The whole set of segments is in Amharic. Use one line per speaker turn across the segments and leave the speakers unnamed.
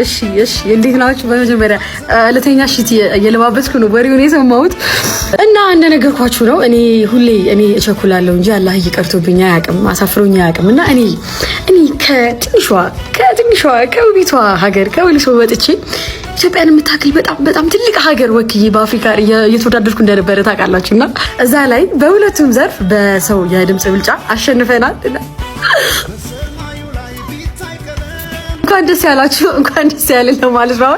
እሺ እንዴት ናችሁ? በመጀመሪያ ለተኛ ሽቲ እየለባበስኩ ነው ወሬውን የሰማሁት እና እንደነገርኳችሁ ነው። ሁሌ እኔ እቸኩላለሁ እንጂ አላህ ይቀርቶብኝ አያውቅም፣ አሳፍሮኝ አያውቅም። እና እኔ ከትንሿ ከውቢቷ ሀገር ከወሊሶ ወጥቼ ኢትዮጵያን የምታክል በጣም ትልቅ ሀገር ወክዬ በአፍሪካ እየተወዳደርኩ እንደነበረ ታውቃላችሁ። እና እዛ ላይ በሁለቱም ዘርፍ በሰው የድምጽ ብልጫ አሸንፈናል። እንኳን ደስ ያላችሁ፣ እንኳን ደስ ያለን ለማለት ነው።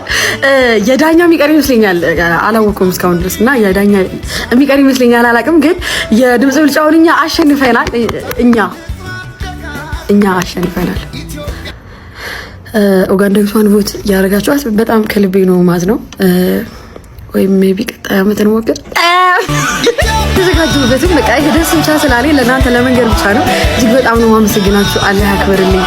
የዳኛ የሚቀር ይመስለኛል፣ አላወኩም እስካሁን ድረስ እና የዳኛ የሚቀር ይመስለኛል፣ አላውቅም። ግን የድምጽ ብልጫውን እኛ አሸንፈናል። እኛ አሸንፈናል። ኡጋንዳዊቷን ቮት ያደረጋችኋት በጣም ከልቤ ነው ማለት ነው። ወይም ሜቢ ቀጣይ ዓመት እንሞክር ተዘጋጁበትም። በቃ ይሄ ደስ ብቻ ስላለኝ ለእናንተ ለመንገር ብቻ ነው። እጅግ በጣም ነው ማመሰግናችሁ። አላህ ያክብርልኝ።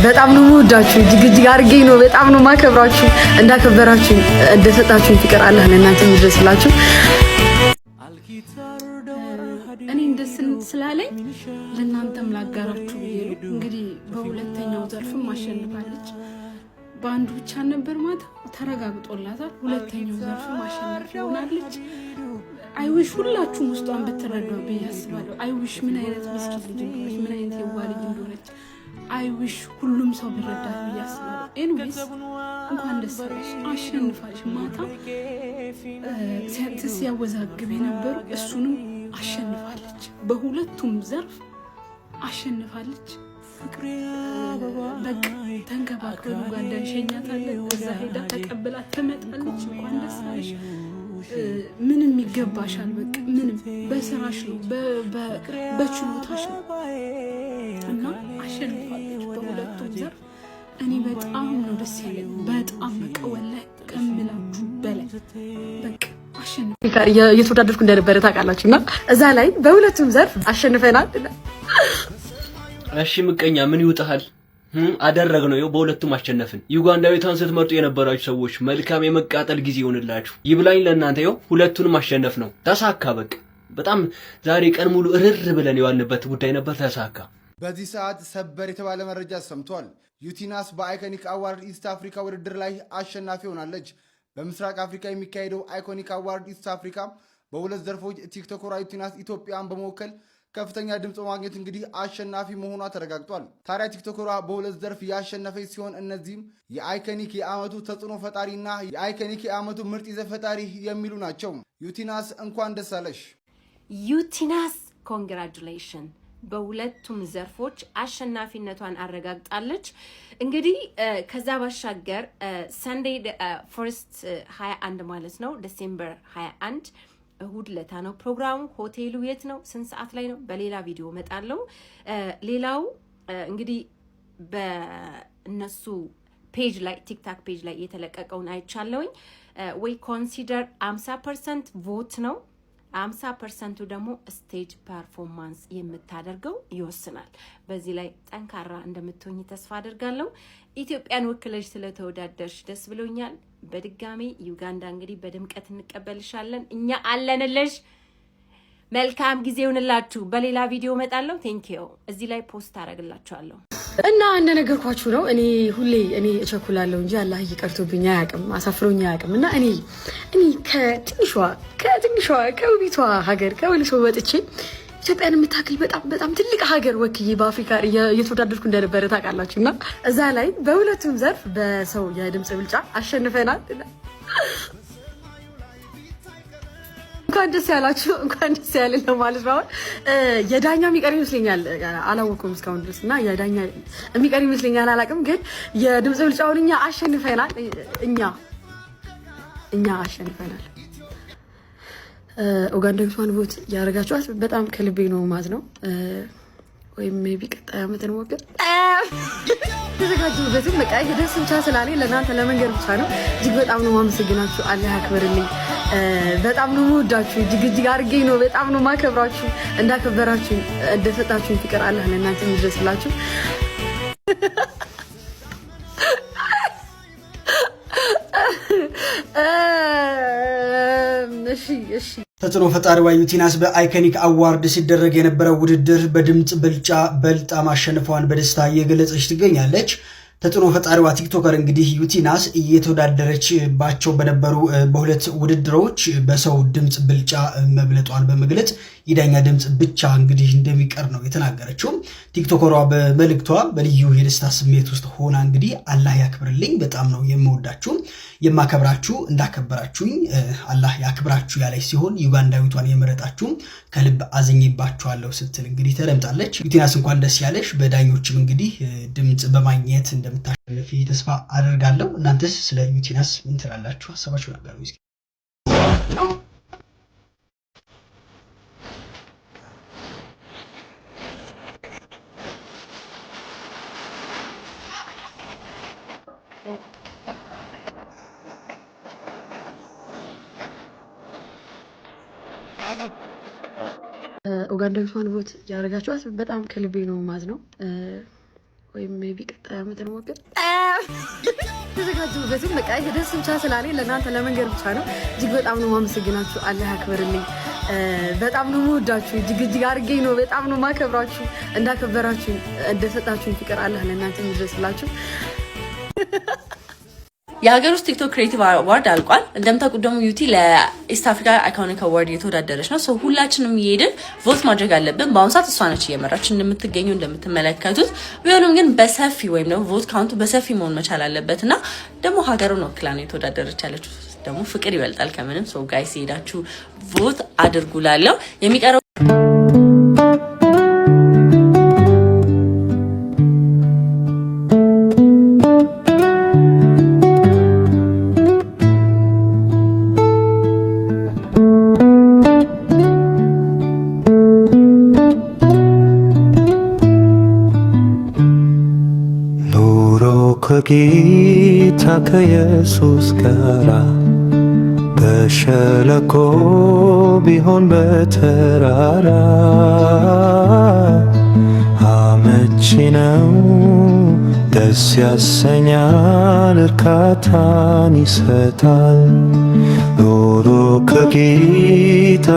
በጣም ነው የምወዳችሁ። እጅግ አድርጌ ነው በጣም ነው ማከብራችሁ። እንዳከበራችሁ እንደሰጣችሁኝ ፍቅር አላህ ለእናንተ ይድረስላችሁ።
እኔ ደስ ስላለኝ ለእናንተም ላጋራችሁ ብዬ ነው። እንግዲህ በሁለተኛው ዘርፍም አሸንፋለች። በአንዱ ብቻ ነበር ማታ ተረጋግጦላታል። ሁለተኛው ዘርፍም አሸናፊ ሆናለች። አይዊሽ ሁላችሁም ውስጧን ብትረዷ ብዬ አስባለሁ። አይዊሽ ምን አይነት ምስኪን ልጅ እንደሆነች፣ ምን አይነት የዋህ ልጅ እንደሆነች አይዊሽ ሁሉም ሰው ቢረዳት ብዬ አስባለሁ። ኤንዌይስ እንኳን ደስ አለሽ፣ አሸንፋለሽ። ማታ ሲያወዛግብ የነበሩ እሱንም አሸንፋለች። በሁለቱም ዘርፍ አሸንፋለች። በቃ ተንከባክበን ኡጋንዳ እንሸኛታለን። እዛ ሄዳ ተቀብላ ትመጣለች። እንኳን ደስ አለሽ። ምንም ይገባሻል። በቃ ምንም በስራሽ ነው በችሎታሽ ነው እና አሸንፋለች በሁለቱም ዘርፍ። እኔ በጣም ነው ደስ ያለኝ። በጣም በቃ ወላሂ ከምላችሁ በላይ በቃ
እየተወዳደርኩ እንደነበረ ታውቃላችሁ። እና እዛ ላይ በሁለቱም ዘርፍ አሸንፈናል።
እሺ ምቀኛ ምን ይውጣሃል? አደረግነው። ይኸው በሁለቱም አሸነፍን። ዩጋንዳዊቷን ስትመርጡ የነበራችሁ ሰዎች መልካም የመቃጠል ጊዜ ይሆንላችሁ። ይብላኝ ለእናንተ። ይኸው ሁለቱንም አሸነፍ ነው። ተሳካ። በቃ በጣም ዛሬ ቀን ሙሉ እርር ብለን የዋልንበት ጉዳይ ነበር። ተሳካ።
በዚህ ሰዓት ሰበር የተባለ መረጃ ሰምቷል። ዩቲናስ በአይኮኒክ አዋርድ ኢስት አፍሪካ ውድድር ላይ አሸናፊ ሆናለች። በምስራቅ አፍሪካ የሚካሄደው አይኮኒክ አዋርድ ኢስት አፍሪካ በሁለት ዘርፎች ቲክቶከሯ ዩቲናስ ኢትዮጵያን በመወከል ከፍተኛ ድምጽ ማግኘት እንግዲህ አሸናፊ መሆኗ ተረጋግጧል። ታዲያ ቲክቶከሯ በሁለት ዘርፍ ያሸነፈች ሲሆን እነዚህም የአይኮኒክ የዓመቱ ተጽዕኖ ፈጣሪና የአይኮኒክ የዓመቱ ምርጥ ይዘት ፈጣሪ የሚሉ ናቸው። ዩቲናስ እንኳን ደስ አለሽ።
ዩቲናስ ኮንግራቹሌሽን። በሁለቱም ዘርፎች አሸናፊነቷን አረጋግጣለች። እንግዲህ ከዛ ባሻገር ሰንዴይ ፈርስት 21 ማለት ነው ዲሴምበር 21 እሁድ ለታ ነው ፕሮግራሙ። ሆቴሉ የት ነው? ስንት ሰዓት ላይ ነው? በሌላ ቪዲዮ መጣለው። ሌላው እንግዲህ በእነሱ ፔጅ ላይ ቲክታክ ፔጅ ላይ የተለቀቀውን አይቻለውኝ። ወይ ኮንሲደር 50% ቮት ነው፣ 50% ደግሞ ስቴጅ ፐርፎርማንስ የምታደርገው ይወስናል። በዚህ ላይ ጠንካራ እንደምትሆኝ ተስፋ አደርጋለሁ። ኢትዮጵያን ወክለሽ ስለተወዳደርሽ ደስ ብሎኛል። በድጋሚ ዩጋንዳ እንግዲህ በድምቀት እንቀበልሻለን። እኛ አለንልሽ። መልካም ጊዜ ይሁንላችሁ። በሌላ ቪዲዮ መጣለሁ። ቴንኪዩ። እዚህ ላይ ፖስት አደርግላችኋለሁ።
እና እንደነገርኳችሁ ነው። ሁሌ እቸኩላለሁ እንጂ አላህ ይቀርቶብኝ አያውቅም፣ አሳፍሮኝ አያውቅም። እና እኔ ከትንሿ ከውቢቷ ሀገር ከወሊሶ ወጥቼ ኢትዮጵያን የምታክል በጣም ትልቅ ሀገር ወክዬ በአፍሪካ እየተወዳደርኩ እንደነበረ ታውቃላችሁ። እና እዛ ላይ በሁለቱም ዘርፍ በሰው የድምጽ ብልጫ አሸንፈናል። እንኳን ደስ ያላችሁ፣ እንኳን ደስ ያለን ለማለት ነው። የዳኛ የሚቀር ይመስለኛል፣ አላወኩም እስካሁን ድረስ እና የዳኛ የሚቀር ይመስለኛል፣ አላውቅም። ግን የድምጽ ብልጫውን እኛ አሸንፈናል። እኛ አሸንፈናል። ኡጋንዳዊቷን ቮት ያደረጋችኋት በጣም ከልቤ ነው ማለት ነው። ወይም ሜቢ ቀጣይ ዓመት እንሞክር ተዘጋጁበትም። በቃ ይሄ ደስ ብቻ ስላለኝ ለእናንተ ለመንገር ብቻ ነው። እጅግ በጣም ነው ማመሰግናችሁ። አላህ ያክብርልኝ። በጣም ነው የምወዳችሁ። እጅግ አድርጌ ነው በጣም ነው ማከብራችሁ። እንዳከበራችሁ እንደሰጣችሁኝ ፍቅር አላህ ለእናንተ ይድረስላችሁ። እሺ
ተጽዕኖ ፈጣሪዋ ዩቲናስ በአይኮኒክ አዋርድ ሲደረግ የነበረው ውድድር በድምጽ ብልጫ በልጣ ማሸነፏን በደስታ እየገለጸች ትገኛለች። ተጽዕኖ ፈጣሪዋ ቲክቶከር እንግዲህ ዩቲናስ እየተወዳደረችባቸው በነበሩ በሁለት ውድድሮች በሰው ድምጽ ብልጫ መብለጧን በመግለጽ የዳኛ ድምጽ ብቻ እንግዲህ እንደሚቀር ነው የተናገረችው። ቲክቶከሯ በመልእክቷ በልዩ የደስታ ስሜት ውስጥ ሆና እንግዲህ አላህ ያክብርልኝ፣ በጣም ነው የምወዳችሁ የማከብራችሁ፣ እንዳከበራችሁኝ አላህ ያክብራችሁ ያለች ሲሆን ዩጋንዳዊቷን የመረጣችሁ ከልብ አዝኜባችኋለሁ ስትል እንግዲህ ተደምጣለች። ዩቲናስ እንኳን ደስ ያለሽ፣ በዳኞችም እንግዲህ ድምጽ በማግኘት እንደምታሸንፊ ተስፋ አደርጋለሁ። እናንተስ ስለ ዩቲናስ ምን ትላላችሁ? ሐሳባችሁ ነገሩ እስኪ።
ኡጋንዳዊቷን ቮት ያደረጋችኋት በጣም ከልቤ ነው ማዝነው። ወይም ሜቢ ቀጣይ ዓመት እንሞክር ተዘጋጁበትም። በቃ ደስ ብቻ ስላለኝ ለእናንተ ለመንገር ብቻ ነው። እጅግ በጣም ነው ማመሰግናችሁ። አላህ ያክብርልኝ። በጣም ነው የምወዳችሁ። እጅግ አድርጌ ነው በጣም ነው ማከብራችሁ። እንዳከበራችሁ እንደሰጣችሁኝ ፍቅር አላህ ለእናንተ ይድረስላችሁ።
የሀገር ውስጥ ቲክቶክ ክሬቲቭ አዋርድ አልቋል። እንደምታውቁት ደግሞ ዩቲ ለኢስት አፍሪካ አይኮኒክ አዋርድ የተወዳደረች ነው። ሰው ሁላችንም እየሄድን ቮት ማድረግ አለብን። በአሁኑ ሰዓት እሷ ነች እየመራች እንደምትገኙ እንደምትመለከቱት። ቢሆንም ግን በሰፊ ወይም ደግሞ ቮት ካውንቱ በሰፊ መሆን መቻል አለበት እና ደግሞ ሀገሩን ወክላ ነው የተወዳደረች ያለችው። ደግሞ ፍቅር ይበልጣል ከምንም። ሰው ጋይስ ሄዳችሁ ቮት አድርጉላለሁ። የሚቀረው
ከጌታ ከኢየሱስ ጋራ በሸለቆ ቢሆን በተራራ አመቺ ነው፣ ደስ ያሰኛል፣ እርካታን ይሰጣል ኑሮ ከጌታ